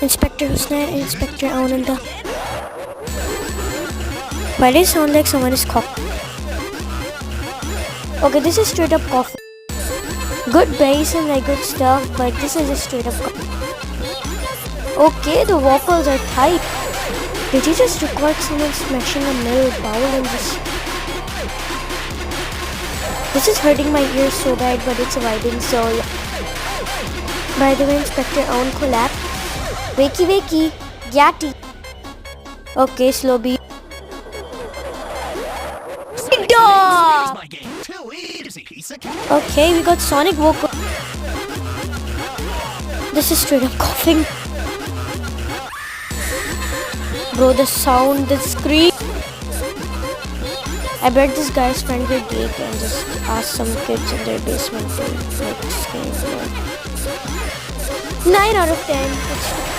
Inspector Husna and Inspector Ananda. Why does it sound like someone is coughing? Okay, this is straight up coffee. Good bass and like good stuff, but this is just straight up coffee. Okay, the waffles are tight. Did you just record someone smashing a middle bowl and just... This is hurting my ears so bad, but it's vibing, so yeah. By the way, Inspector Own collab. Wakey wakey, yati. Okay, slow beat. Okay, we got Sonic vocal. This is straight up coughing. Bro, the sound, the scream. I bet this guy's friend will geek and just ask some kids in their basement to like scream. 9 out of 10.